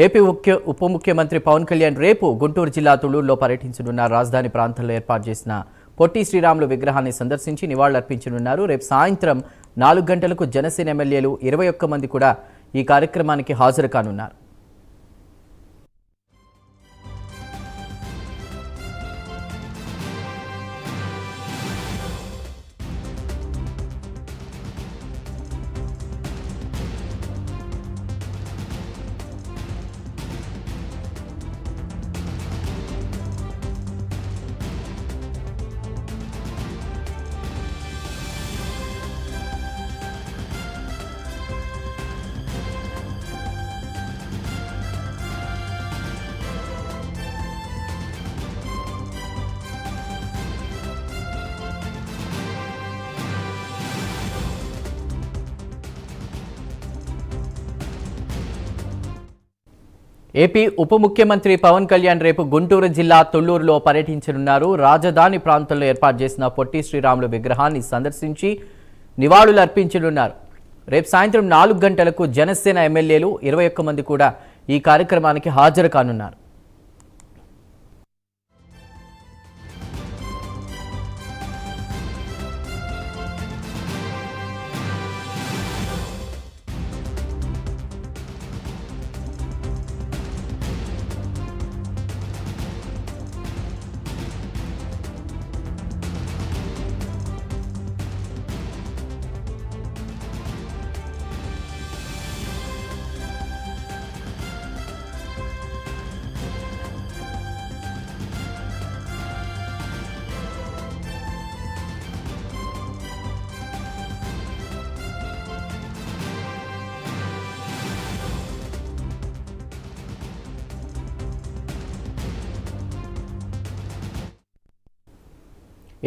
AP ఉప ముఖ్యమంత్రి పవన్ కళ్యాణ్ రేపు గుంటూరు జిల్లా తుళ్లూరులో పర్యటించనున్నారు. రాజధాని ప్రాంతంలో ఏర్పాటు చేసిన పొట్టి శ్రీరాములు విగ్రహాన్ని సందర్శించి నివాళులర్పించనున్నారు. రేపు సాయంత్రం 4 గంటలకు జనసేన ఎమ్మెల్యేలు 21 మంది కూడా ఈ కార్యక్రమానికి హాజరు కానున్నారు. ఏపీ ఉప ముఖ్యమంత్రి పవన్ కళ్యాణ్ రేపు గుంటూరు జిల్లా తుళ్లూరులో పర్యటించనున్నారు. రాజధాని ప్రాంతంలో ఏర్పాటు చేసిన పొట్టి శ్రీరాములు విగ్రహాన్ని సందర్శించి నివాళులర్పించనున్నారు. రేపు సాయంత్రం 4 గంటలకు జనసేన ఎమ్మెల్యేలు 21 మంది కూడా ఈ కార్యక్రమానికి హాజరు కానున్నారు.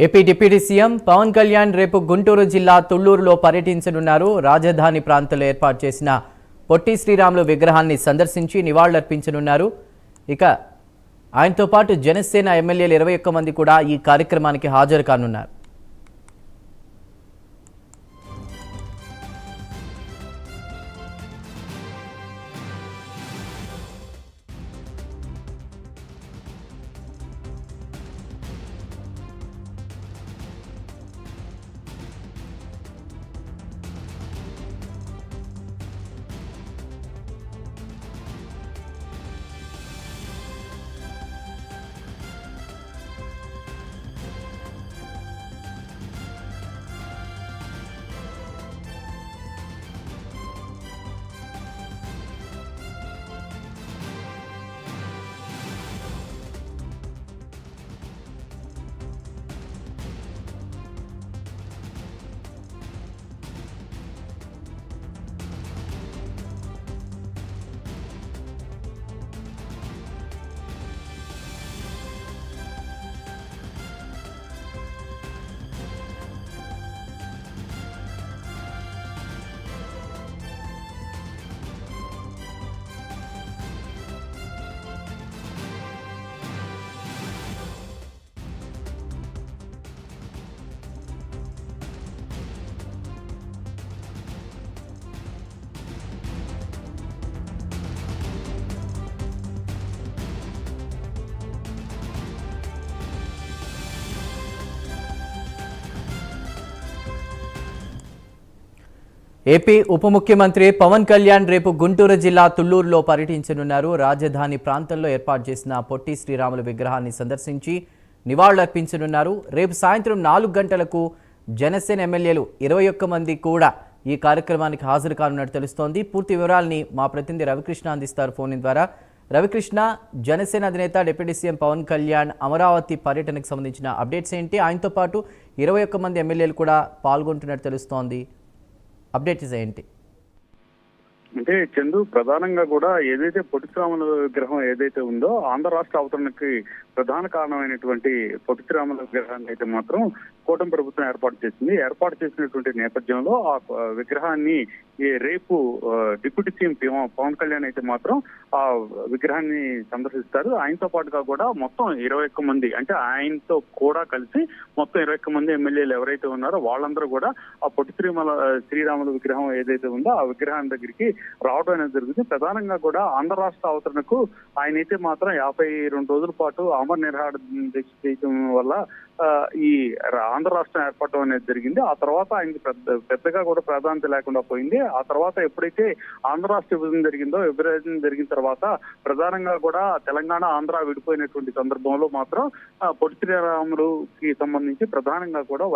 AP deputy CM Pawan Kalyan రేపు గుంటూరు జిల్లా తుళ్లూరులో పర్యటించనున్నారు. రాజధాని ప్రాంతంలో ఏర్పాటు చేసిన పొట్టి శ్రీరాములు విగ్రహాన్ని సందర్శించి నివాళులర్పించనున్నారు. ఇక ఆయనతో పాటు జనసేన ఎమ్మెల్యేలు 21 మంది కూడా ఈ కార్యక్రమానికి హాజరు కానున్నారు. ఏపీ ఉప ముఖ్యమంత్రి పవన్ కళ్యాణ్ రేపు గుంటూరు జిల్లా తుళ్లూరులో పర్యటించనున్నారు. రాజధాని ప్రాంతంలో ఏర్పాటు చేసిన పొట్టి శ్రీరాములు విగ్రహాన్ని సందర్శించి నివాళులర్పించనున్నారు. రేపు సాయంత్రం 4 గంటలకు జనసేన ఎమ్మెల్యేలు 21 మంది కూడా ఈ కార్యక్రమానికి హాజరు కానున్నట్టు తెలుస్తోంది. పూర్తి వివరాలని మా ప్రతినిధి రవికృష్ణ అందిస్తారు ఫోన్ ద్వారా. రవికృష్ణ, జనసేన అధినేత డిప్యూటీ సీఎం పవన్ కళ్యాణ్ అమరావతి పర్యటనకు సంబంధించిన అప్డేట్స్ ఏంటి? ఆయనతో పాటు 21 మంది ఎమ్మెల్యేలు కూడా పాల్గొంటున్నట్టు తెలుస్తోంది. అప్డేట్స్ ఏంటి? అంటే చందు, ప్రధానంగా కూడా ఏదైతే పొట్టి శ్రీరాములు విగ్రహం ఏదైతే ఉందో ఆంధ్ర రాష్ట్ర అవతరణకి ప్రధాన కారణమైనటువంటి పొట్టి శ్రీరాములు విగ్రహాన్ని అయితే మాత్రం కూటమి ప్రభుత్వం ఏర్పాటు చేసినటువంటి నేపథ్యంలో ఆ విగ్రహాన్ని రేపు డిప్యూటీ సీఎం పవన్ కళ్యాణ్ అయితే మాత్రం ఆ విగ్రహాన్ని సందర్శిస్తారు. ఆయనతో పాటుగా కూడా మొత్తం 21 మంది, అంటే ఆయనతో కూడా కలిసి మొత్తం 21 మంది ఎమ్మెల్యేలు ఎవరైతే ఉన్నారో వాళ్ళందరూ కూడా ఆ పొట్టి శ్రీరాములు విగ్రహం ఏదైతే ఉందో ఆ విగ్రహం దగ్గరికి రావడం అనేది జరిగింది. ప్రధానంగా కూడా ఆంధ్ర రాష్ట్ర అవతరణకు ఆయన అయితే మాత్రం 52 రోజుల పాటు అమర నిరాహార దీక్ష చేయడం వల్ల ఈ ఆంధ్ర రాష్ట్రం ఏర్పడటం అనేది జరిగింది. ఆ తర్వాత ఆయనకి పెద్దగా కూడా ప్రాధాన్యత లేకుండా పోయింది. ఆ తర్వాత ఎప్పుడైతే ఆంధ్ర రాష్ట్ర విభజన జరిగిన తర్వాత ప్రధానంగా కూడా తెలంగాణ ఆంధ్ర విడిపోయినటువంటి సందర్భంలో మాత్రం పొట్టి శ్రీరాములుకి సంబంధించి ప్రధానంగా కూడా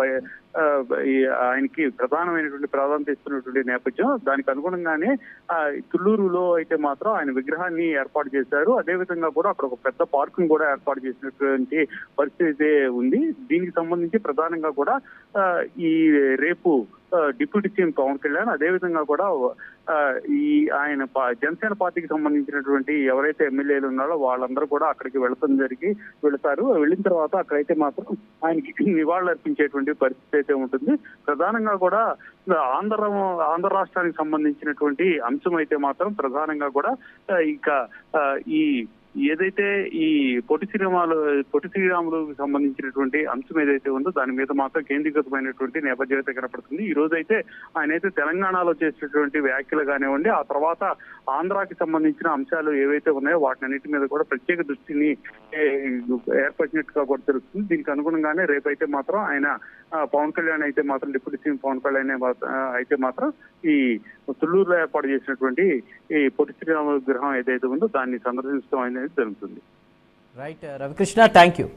ఆయనకి ప్రధానమైనటువంటి ప్రాధాన్యత ఇస్తున్నటువంటి నేపథ్యం. దానికి అనుగుణంగానే తుళ్ళూరులో అయితే మాత్రం ఆయన విగ్రహాన్ని ఏర్పాటు చేశారు. అదేవిధంగా కూడా అక్కడ ఒక పెద్ద పార్కింగ్ కూడా ఏర్పాటు చేసినటువంటి పరిస్థితి ఉంది. దీనికి సంబంధించి ప్రధానంగా కూడా ఈ రేపు డిప్యూటీ సీఎం పవన్ కళ్యాణ్ అదేవిధంగా కూడా ఈ ఆయన జనసేన పార్టీకి సంబంధించినటువంటి ఎవరైతే ఎమ్మెల్యేలు ఉన్నారో వాళ్ళందరూ కూడా అక్కడికి వెళతారు. వెళ్ళిన తర్వాత అక్కడైతే మాత్రం ఆయనకి నివాళులు అర్పించేటువంటి పరిస్థితి అయితే ఉంటుంది. ప్రధానంగా కూడా ఆంధ్ర రాష్ట్రానికి సంబంధించినటువంటి అంశం అయితే మాత్రం ప్రధానంగా కూడా ఇక ఈ ఏదైతే ఈ పొట్టి శ్రీరాములకు సంబంధించినటువంటి అంశం ఏదైతే ఉందో దాని మీద మాత్రం కేంద్రీకృతమైనటువంటి నేపథ్యం అయితే కనపడుతుంది. ఈ రోజు అయితే ఆయన అయితే తెలంగాణలో చేసినటువంటి వ్యాఖ్యలు కానివ్వండి, ఆ తర్వాత ఆంధ్రాకి సంబంధించిన అంశాలు ఏవైతే ఉన్నాయో వాటినన్నిటి మీద కూడా ప్రత్యేక దృష్టిని ఏర్పరిచినట్టుగా కూడా తెలుస్తుంది. దీనికి అనుగుణంగానే రేపైతే మాత్రం ఆయన పవన్ కళ్యాణ్ అయితే మాత్రం డిప్యూటీ సీఎం పవన్ కళ్యాణ్ అయితే మాత్రం ఈ తుళ్ళూరులో ఏర్పాటు చేసినటువంటి ఈ పొట్టి శ్రీరాములు విగ్రహం ఏదైతే ఉందో దాన్ని సందర్శించడం అనేది జరుగుతుంది. Right Ravikrishna, thank you.